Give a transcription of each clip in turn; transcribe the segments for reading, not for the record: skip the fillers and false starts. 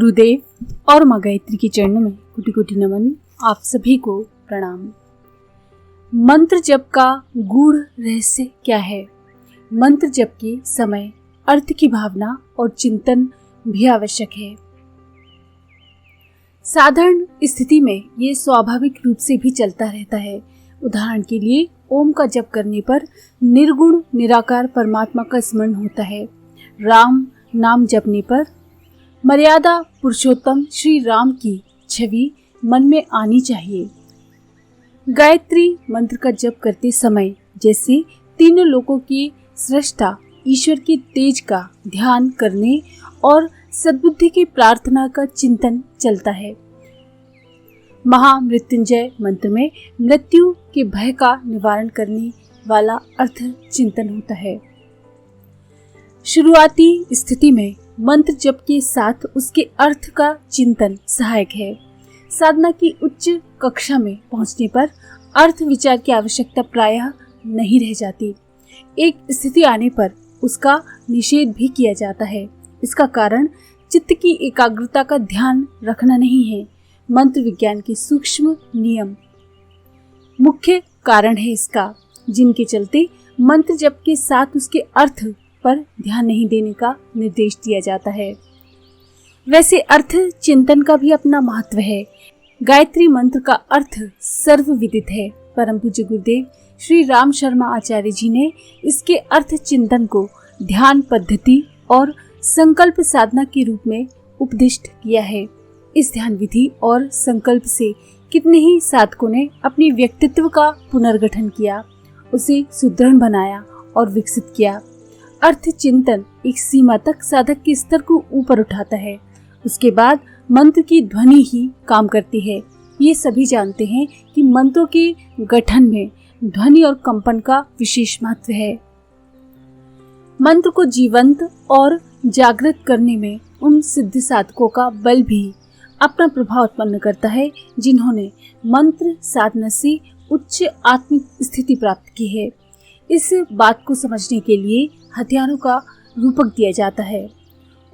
गुरुदेव और माँ गायत्री के चरणों में कोटि कोटि नमन। आप सभी को प्रणाम। मंत्र जप का गूढ़ रहस्य क्या है? मंत्र जप के समय अर्थ की भावना और चिंतन भी आवश्यक है। साधारण स्थिति में ये स्वाभाविक रूप से भी चलता रहता है। उदाहरण के लिए ओम का जप करने पर निर्गुण निराकार परमात्मा का स्मरण होता है। राम नाम जपने पर मर्यादा पुरुषोत्तम श्री राम की छवि मन में आनी चाहिए। गायत्री मंत्र का जप करते समय जैसे तीनों लोकों की सृष्टा ईश्वर के तेज का ध्यान करने और सद्बुद्धि की प्रार्थना का चिंतन चलता है। महामृत्युंजय मंत्र में मृत्यु के भय का निवारण करने वाला अर्थ चिंतन होता है। शुरुआती स्थिति में मंत्र जप के साथ उसके अर्थ का चिंतन सहायक है। साधना की उच्च कक्षा में पहुंचने पर अर्थ विचार की आवश्यकता प्रायः नहीं रह जाती। एक स्थिति आने पर उसका निषेध भी किया जाता है। इसका कारण चित्त की एकाग्रता का ध्यान रखना नहीं है। मंत्र विज्ञान के सूक्ष्म नियम मुख्य कारण है इसका, जिनके चलते मंत्र जप के साथ उसके अर्थ पर ध्यान नहीं देने का निर्देश दिया जाता है। वैसे अर्थ चिंतन का भी अपना महत्व है। गायत्री मंत्र का अर्थ सर्वविदित है। परम पूज्य गुरुदेव श्री राम शर्मा आचार्य जी ने इसके अर्थ चिंतन को ध्यान पद्धति और संकल्प साधना के रूप में उपदिष्ट किया है। इस ध्यान विधि और संकल्प से कितने ही साधकों ने अपनी व्यक्तित्व का पुनर्गठन किया, उसे सुदृढ़ बनाया और विकसित किया। अर्थ चिंतन एक सीमा तक साधक के स्तर को ऊपर उठाता है। उसके बाद मंत्र की ध्वनि ही काम करती है। ये सभी जानते हैं कि मंत्रों के गठन में ध्वनि और कंपन का विशेष महत्व है। मंत्र को जीवंत और जागृत करने में उन सिद्ध साधकों का बल भी अपना प्रभाव उत्पन्न करता है, जिन्होंने मंत्र साधना से उच्च आत्मिक स्थिति प्राप्त की है। इस बात को समझने के लिए हथियारों का रूपक दिया जाता है।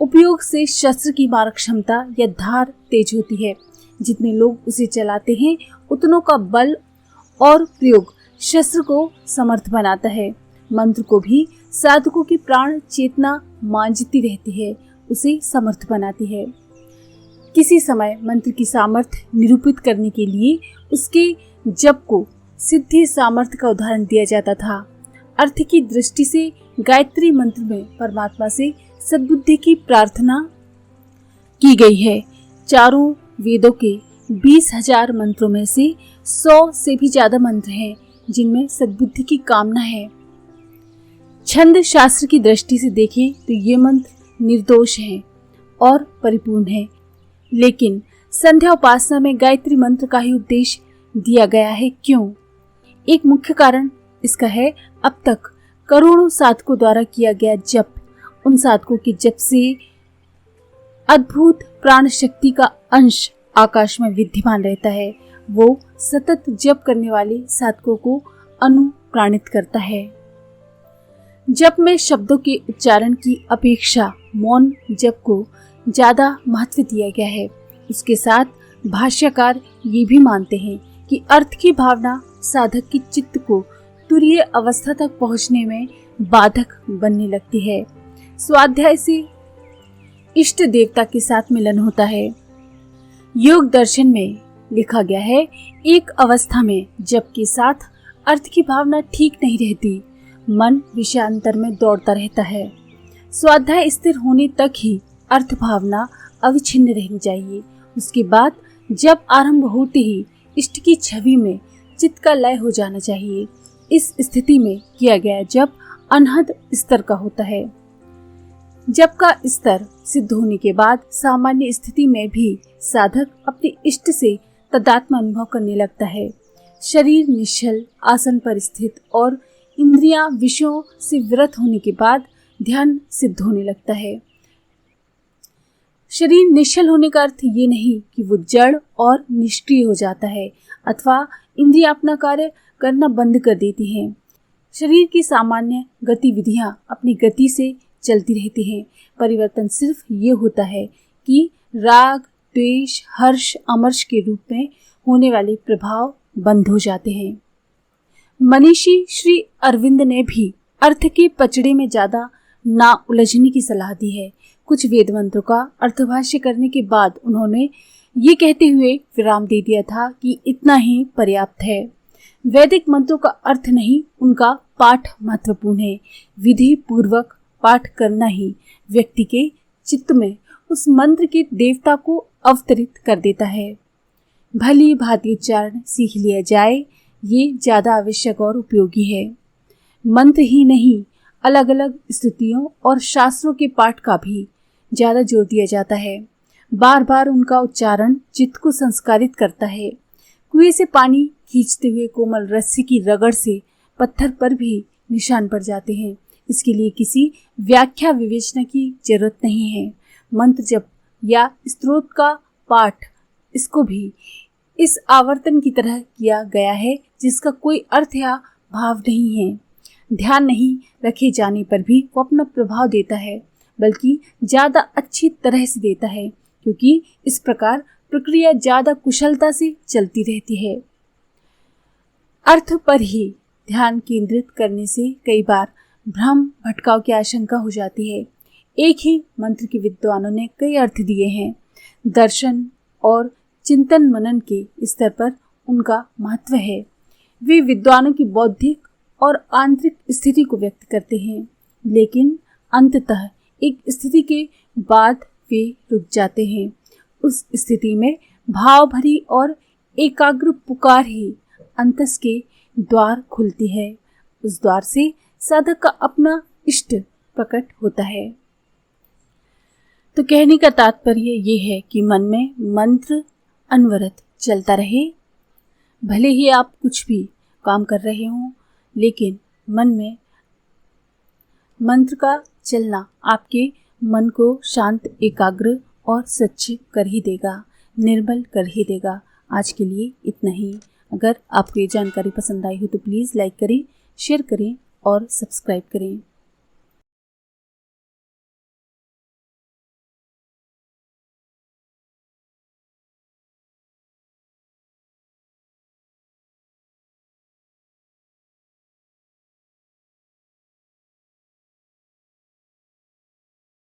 उपयोग से शस्त्र की मारक क्षमता या धार तेज होती है। जितने लोग उसे चलाते हैं उतनों का बल और प्रयोग शस्त्र को समर्थ बनाता है। मंत्र को भी साधकों की प्राण चेतना मांझती रहती है, उसे समर्थ बनाती है। किसी समय मंत्र की सामर्थ्य निरूपित करने के लिए उसके जप को सिद्धि सामर्थ्य का उदाहरण दिया जाता था। अर्थ की दृष्टि से गायत्री मंत्र में परमात्मा से सद्बुद्धि की प्रार्थना की गई है। चारों वेदों के 20,000 मंत्रों में से 100 से भी ज्यादा मंत्र हैं जिनमें सद्बुद्धि की कामना है। छंद शास्त्र की दृष्टि से देखें तो ये मंत्र निर्दोष हैं और परिपूर्ण हैं, लेकिन संध्या उपासना में गायत्री मंत्र का ही उपदेश दिया गया है। क्यों? एक मुख्य कारण इसका है, अब तक करोड़ों साधकों द्वारा किया गया जप, उन साधकों के जप से अद्भुत प्राण शक्ति का अंश आकाश में विद्यमान रहता है। वो सतत जप करने वाले साधकों को अनुप्राणित करता है। जप में शब्दों के उच्चारण की अपेक्षा मौन जप को ज्यादा महत्व दिया गया है। उसके साथ भाष्यकार ये भी मानते हैं कि अर्थ की भावना साधक की चित्त को तुरीय अवस्था तक पहुंचने में बाधक बनने लगती है। स्वाध्याय से इष्ट देवता के साथ मिलन होता है। योग दर्शन में लिखा गया है, एक अवस्था में जप के साथ अर्थ की भावना ठीक नहीं रहती, मन विषयांतर में दौड़ता रहता है। स्वाध्याय स्थिर होने तक ही अर्थ भावना अविच्छिन्न रहनी चाहिए। उसके बाद जब आरंभ होते ही इष्ट की छवि में चित्त का लय हो जाना चाहिए। इस स्थिति में किया गया जप अनहद स्तर का होता है। जप का स्तर सिद्ध होने के बाद सामान्य स्थिति में भी साधक अपने इष्ट से तदात्म अनुभव करने लगता है। शरीर निश्चल आसन पर स्थित और इंद्रियां विषयों से विरत होने के बाद ध्यान सिद्ध होने लगता है। शरीर निश्चल होने का अर्थ ये नहीं कि वो जड़ और निष्क्रिय हो जाता है अथवा इंद्रियां अपना कार्य करना बंद कर देती हैं। शरीर की सामान्य गतिविधियां अपनी गति से चलती रहती हैं। परिवर्तन सिर्फ ये होता है कि राग, द्वेष, हर्ष, अमर्ष के रूप में होने वाले प्रभाव बंद हो जाते हैं। मनीषी श्री अरविंद ने भी अर्थ के पचड़े में ज्यादा ना उलझने की सलाह दी है। कुछ वेद मंत्रों का अर्थभाष्य करने के बाद उन्होंने ये कहते हुए विराम दे दिया था कि इतना ही पर्याप्त है। वैदिक मंत्रों का अर्थ नहीं, उनका पाठ महत्वपूर्ण है। विधि पूर्वक पाठ करना ही व्यक्ति के चित्त में उस मंत्र के देवता को अवतरित कर देता है। भली भांति उच्चारण सीख लिया जाए, ये ज्यादा आवश्यक और उपयोगी है। मंत्र ही नहीं, अलग अलग स्तुतियों और शास्त्रों के पाठ का भी ज्यादा जोर दिया जाता है। बार बार उनका उच्चारण चित्त को संस्कारित करता है। कुएं से पानी खींचते हुए कोमल रस्सी की रगड़ से पत्थर पर भी निशान पड़ जाते हैं। इसके लिए किसी व्याख्या विवेचना की जरूरत नहीं है। मंत्र जप या स्तोत्र का पाठ, इसको भी इस आवर्तन की तरह किया गया है जिसका कोई अर्थ या भाव नहीं है। ध्यान नहीं रखे जाने पर भी वो अपना प्रभाव देता है, बल्कि ज्यादा अच्छी तरह से देता है, क्योंकि इस प्रकार प्रक्रिया ज्यादा कुशलता से चलती रहती है। अर्थ पर ही ध्यान केंद्रित करने से कई बार भ्रम भटकाव की आशंका हो जाती है। एक ही मंत्र के विद्वानों ने कई अर्थ दिए हैं। दर्शन और चिंतन मनन के स्तर पर उनका महत्व है। वे विद्वानों की बौद्धिक और आंतरिक स्थिति को व्यक्त करते हैं, लेकिन अंततः एक स्थिति के बाद वे रुक जाते हैं। उस स्थिति में भाव भरी और एकाग्र पुकार ही अंतस के द्वार खुलती है। उस द्वार से साधक का अपना इष्ट प्रकट होता है। तो कहने का तात्पर्य ये है कि मन में मंत्र अनवरत चलता रहे। भले ही आप कुछ भी काम कर रहे हों, लेकिन मन में मंत्र का चलना आपके मन को शांत, एकाग्र और स्वच्छ कर ही देगा, निर्मल कर ही देगा। आज के लिए इतना ही। अगर आपको ये जानकारी पसंद आई हो तो प्लीज़ लाइक करें, शेयर करें और सब्सक्राइब करें।